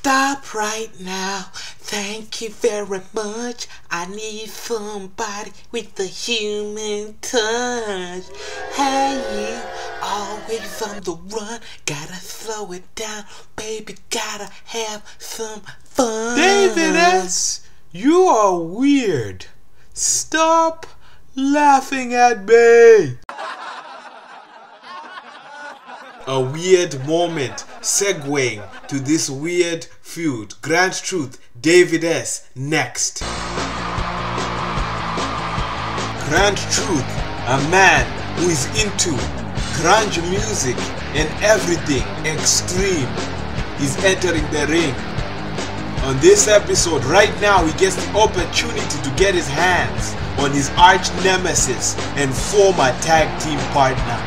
Stop right now. Thank you very much. I need somebody with a human touch. Hey, you always on the run. Gotta slow it down, baby. Gotta have some fun. David S., you are weird. Stop laughing at me. A weird moment segueing to this weird feud. Grand Truth, David S. next. Grand Truth, a man who is into grunge music and everything extreme, is entering the ring. On this episode, right now, he gets the opportunity to get his hands on his arch nemesis and former tag team partner,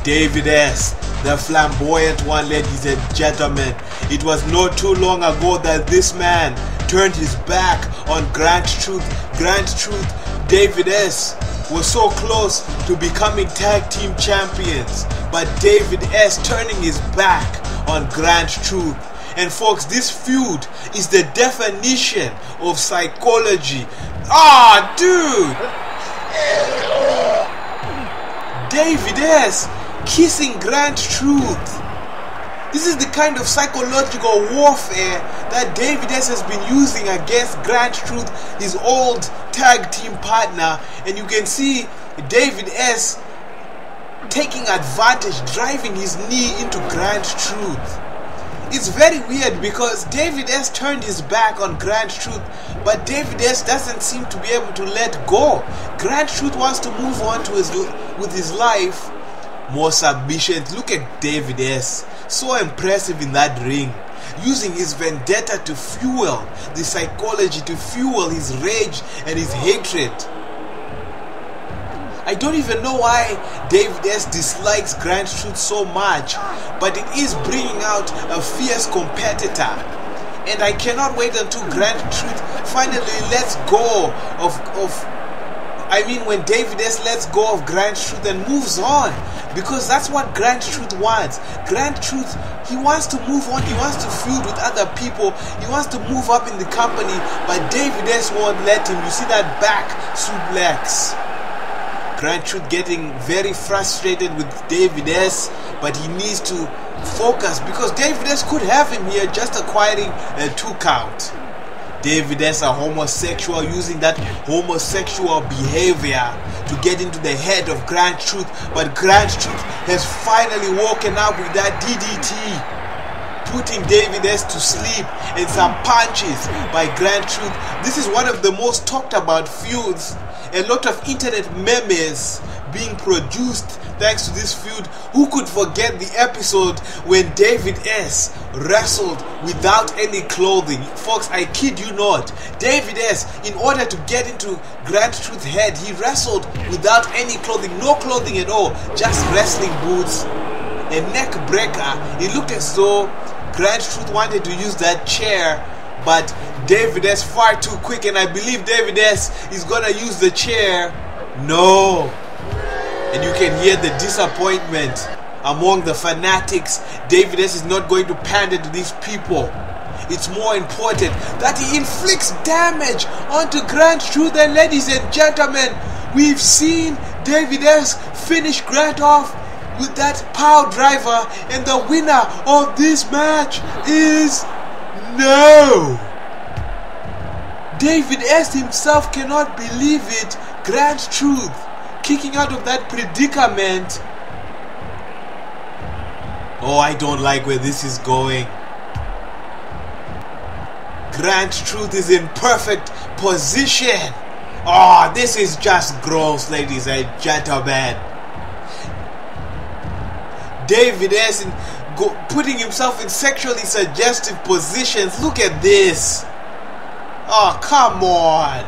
David S., the flamboyant one, ladies and gentlemen. It was not too long ago that this man turned his back on Grand Truth. Grand Truth, David S., was so close to becoming tag team champions, but David S. turning his back on Grand Truth. And folks, this feud is the definition of psychology. Dude! David S. kissing Grand Truth. This is the kind of psychological warfare that David S. has been using against Grand Truth, his old tag team partner. And you can see David S. taking advantage, driving his knee into Grand Truth. It's very weird because David S. turned his back on Grand Truth, but David S. doesn't seem to be able to let go. Grand Truth wants to move on to with his life. More submissions. Look at David S. So impressive in that ring, using his vendetta to fuel the psychology, to fuel his rage and his hatred. I don't even know why David S. dislikes Grand Truth so much, but it is bringing out a fierce competitor. And I cannot wait until Grand Truth finally lets go when David S. lets go of Grand Truth and moves on, because that's what Grand Truth wants. Grand Truth, he wants to move on, he wants to feud with other people, he wants to move up in the company, but David S. won't let him. You see that back suplex. Grand Truth getting very frustrated with David S., but he needs to focus because David S. could have him here just acquiring a 2 count. David S., a homosexual, using that homosexual behavior to get into the head of Grand Truth, but Grand Truth has finally woken up with that DDT, putting David S. to sleep, and some punches by Grand Truth. This is one of the most talked about feuds. A lot of internet memes being produced thanks to this feud. Who could forget the episode when David S. wrestled without any clothing? Folks, I kid you not. David S., in order to get into Grand Truth's head, he wrestled without any clothing, no clothing at all, just wrestling boots, a neck breaker. It looked as though Grand Truth wanted to use that chair, but David S. far too quick, and I believe David S. is gonna use the chair. No. And you can hear the disappointment among the fanatics. David S. is not going to pander to these people. It's more important that he inflicts damage onto Grand Truth. And ladies and gentlemen, we've seen David S. finish Grant off with that power driver, and the winner of this match is no. David S. himself cannot believe it. Grand Truth kicking out of that predicament. Oh, I don't like where this is going. Grand Truth is in perfect position. Oh, this is just gross, ladies and gentlemen. David S. putting himself in sexually suggestive positions. Look at this. Oh, come on.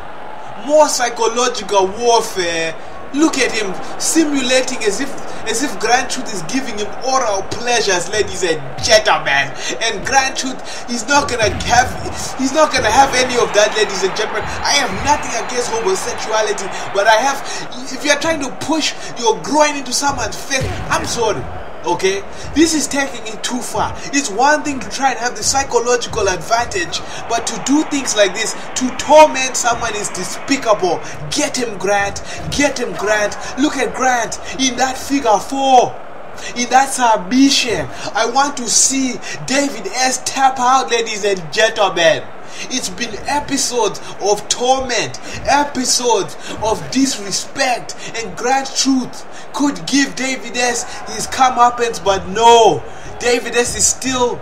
More psychological warfare. Look at him simulating as if Grand Truth is giving him oral pleasures, ladies and gentlemen. And Grand Truth, he's not gonna have any of that, ladies and gentlemen. I have nothing against homosexuality, but if you're trying to push your groin into someone's face, I'm sorry. Okay, this is taking it too far. It's one thing to try and have the psychological advantage, but to do things like this, to torment someone, is despicable. Get him, Grant. Get him, Grant. Look at Grant in that figure 4. In that submission. I want to see David S. tap out, ladies and gentlemen. It's been episodes of torment, episodes of disrespect, and Grant Truth could give David S. his comeuppance, but no, David S. is still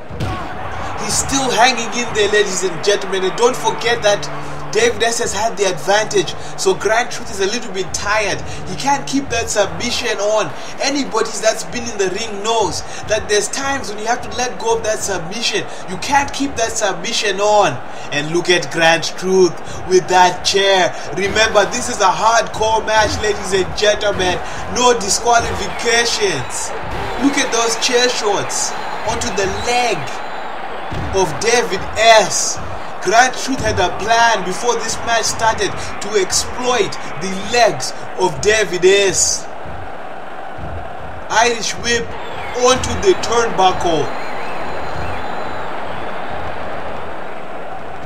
hanging in there, ladies and gentlemen. And don't forget that David S. has had the advantage, so Grant Truth is a little bit tired. He can't keep that submission on. Anybody that's been in the ring knows that there's times when you have to let go of that submission. You can't keep that submission on. And look at Grant Truth with that chair. Remember, this is a hardcore match, ladies and gentlemen. No disqualifications. Look at those chair shots onto the leg of David S. Grant Truth had a plan before this match started to exploit the legs of David S. Irish whip onto the turnbuckle.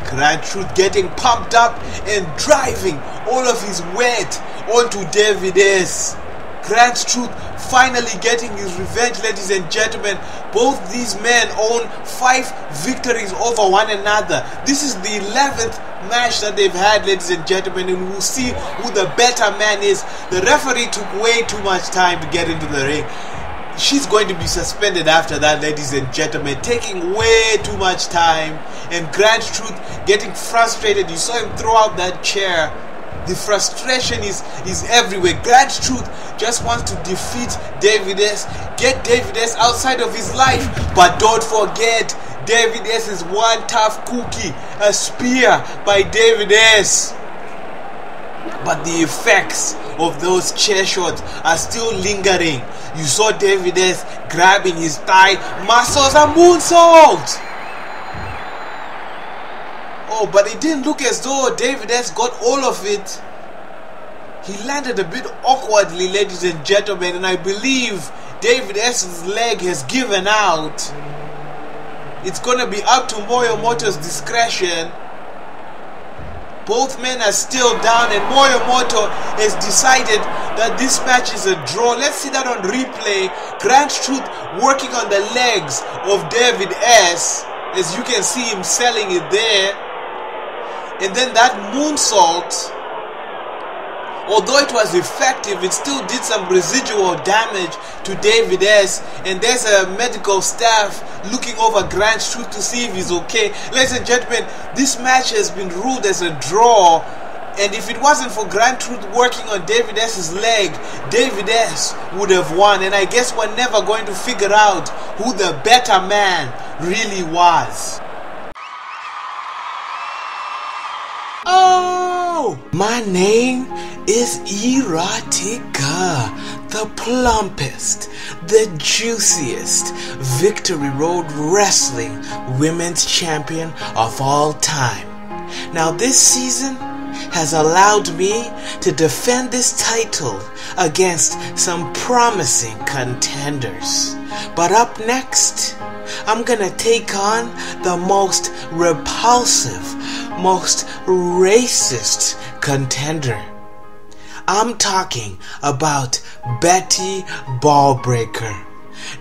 Grant Truth getting pumped up and driving all of his weight onto David S. Grant Truth finally getting his revenge, ladies and gentlemen. Both these men own 5 victories over one another. This is the 11th match that they've had, ladies and gentlemen, and we'll see who the better man is. The referee took way too much time to get into the ring. She's going to be suspended after that, ladies and gentlemen, taking way too much time. And Grant Truth getting frustrated. You saw him throw out that chair. The frustration is everywhere. Grant Truth just wants to defeat David S. Get David S. outside of his life. But don't forget, David S. is one tough cookie. A spear by David S. But the effects of those chair shots are still lingering. You saw David S. grabbing his thigh muscles and moonsault. Oh, but it didn't look as though David S. got all of it. He landed a bit awkwardly, ladies and gentlemen, and I believe David S.'s leg has given out. It's gonna be up to Moyomoto's discretion. Both men are still down, and Moyomoto has decided that this match is a draw. Let's see that on replay. Grant Truth working on the legs of David S. As you can see him selling it there. And then that moonsault, although it was effective, it still did some residual damage to David S. And there's a medical staff looking over Grant Truth to see if he's okay. Ladies and gentlemen, this match has been ruled as a draw. And if it wasn't for Grant Truth working on David S.'s leg, David S. would have won. And I guess we're never going to figure out who the better man really was. Oh! My name is Erotika, the plumpest, the juiciest Victory Road Wrestling Women's Champion of all time. Now this season has allowed me to defend this title against some promising contenders. But up next, I'm gonna take on the most repulsive, most racist contender. I'm talking about Betty Ballbreaker.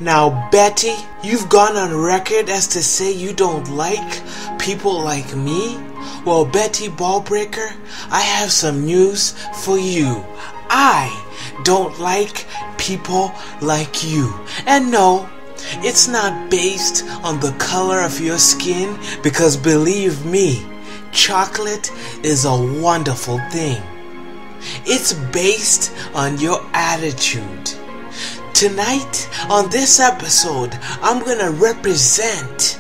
Now Betty, you've gone on record as to say you don't like people like me. Well, Betty Ballbreaker, I have some news for you. I don't like people like you. And no, it's not based on the color of your skin, because believe me, chocolate is a wonderful thing. It's based on your attitude. Tonight, on this episode, I'm gonna represent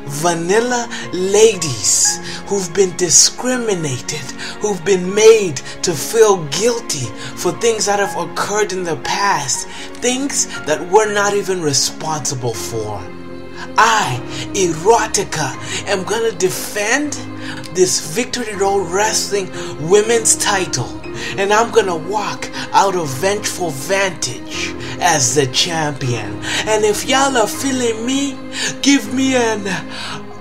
vanilla ladies who've been discriminated, who've been made to feel guilty for things that have occurred in the past, things that we're not even responsible for. I, Erotika, am gonna defend this Victory Road Wrestling Women's title. and I'm gonna walk out of Vengeful Vantage as the champion. And if y'all are feeling me, give me an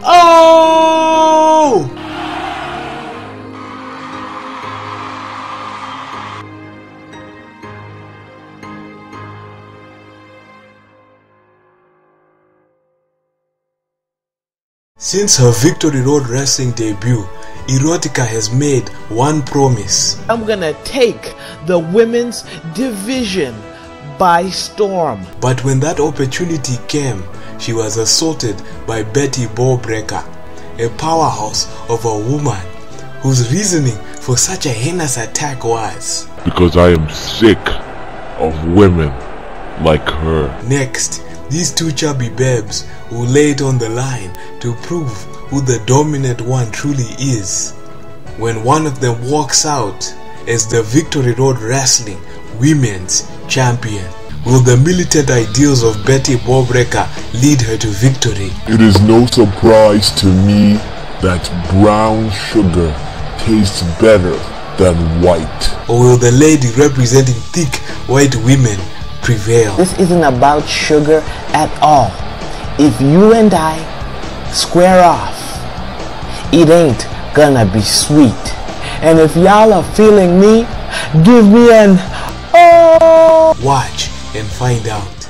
oh! Since her Victory Road Wrestling debut, Erotika has made one promise. I'm gonna take the women's division by storm. But when that opportunity came, she was assaulted by Ballbreaker, a powerhouse of a woman whose reasoning for such a heinous attack was, because I am sick of women like her. Next, these two chubby babes will lay it on the line to prove who the dominant one truly is. When one of them walks out as the Victory Road Wrestling Women's Champion, will the militant ideals of Ballbreaker lead her to victory? It is no surprise to me that brown sugar tastes better than white. Or will the lady representing thick white women prevail? This isn't about sugar at all. If you and I square off, it ain't gonna be sweet. And if y'all are feeling me, give me an oh! Watch and find out.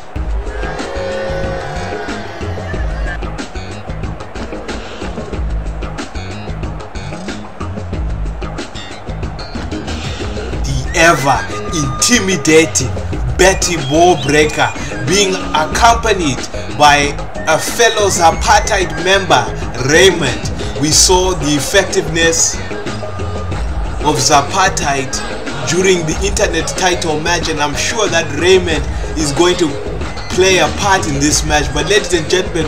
The ever intimidating Ballbreaker being accompanied by a fellow Zapartite member, Raymond. We saw the effectiveness of Zapartite during the internet title match, and I'm sure that Raymond is going to play a part in this match. But ladies and gentlemen,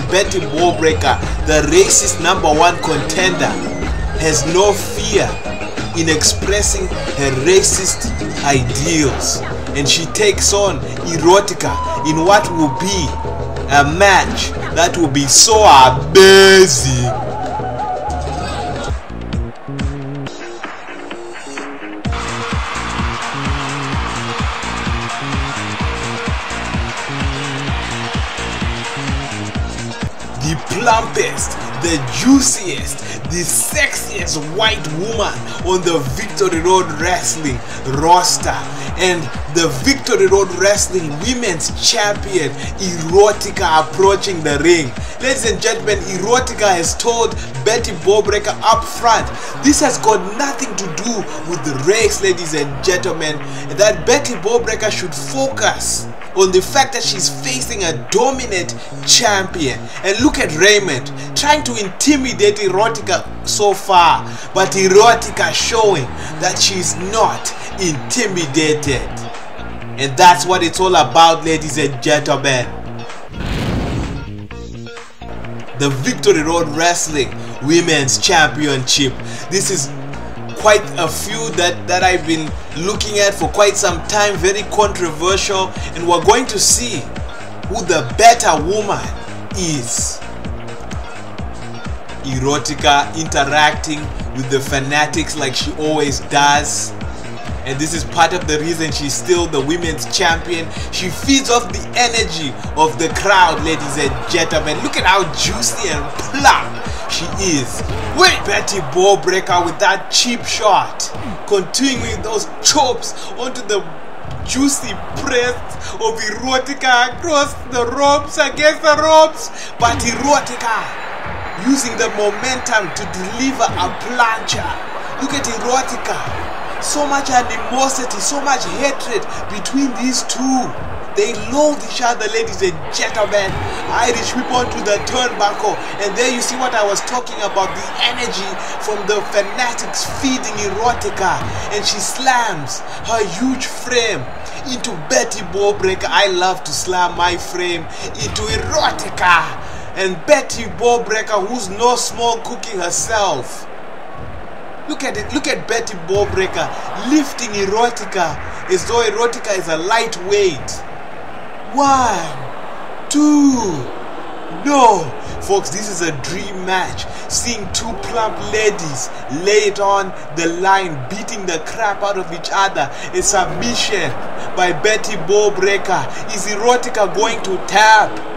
Ballbreaker, the racist #1 contender, has no fear in expressing her racist ideals, and she takes on Erotika in what will be a match that will be so amazing. The plumpest, the juiciest, the sexiest white woman on the Victory Road Wrestling roster, and the Victory Road Wrestling Women's Champion Erotika approaching the ring. Ladies and gentlemen, Erotika has told Ballbreaker up front, this has got nothing to do with the race, ladies and gentlemen, that Ballbreaker should focus on the fact that she's facing a dominant champion. And look at Raymond trying to intimidate Erotika so far, but Erotika showing that she's not intimidated. And that's what it's all about, ladies and gentlemen. The Victory Road Wrestling Women's Championship. This is quite a feud that I've been looking at for quite some time, very controversial, and we're going to see who the better woman is. Erotika interacting with the fanatics like she always does, and this is part of the reason she's still the women's champion. She feeds off the energy of the crowd, ladies and gentlemen. Look at how juicy and plump she is. Wait, Ballbreaker with that cheap shot, continuing those chops onto the juicy breasts of Erotika across the ropes, against the ropes, but Erotika using the momentum to deliver a plancha. Look at Erotika. So much animosity, so much hatred between these two. They loathe each other, ladies and gentlemen. Irish whip onto the turnbuckle, and there you see what I was talking about, the energy from the fanatics feeding Erotika, and she slams her huge frame into Ballbreaker. I love to slam my frame into Erotika, and Ballbreaker, who's no small cookie herself. Look at it, look at Ballbreaker lifting Erotika as though Erotika is a lightweight. 1, 2, No! Folks, this is a dream match. Seeing two plump ladies lay it on the line, beating the crap out of each other. A submission by Betty Ballbreaker. Is Erotika going to tap?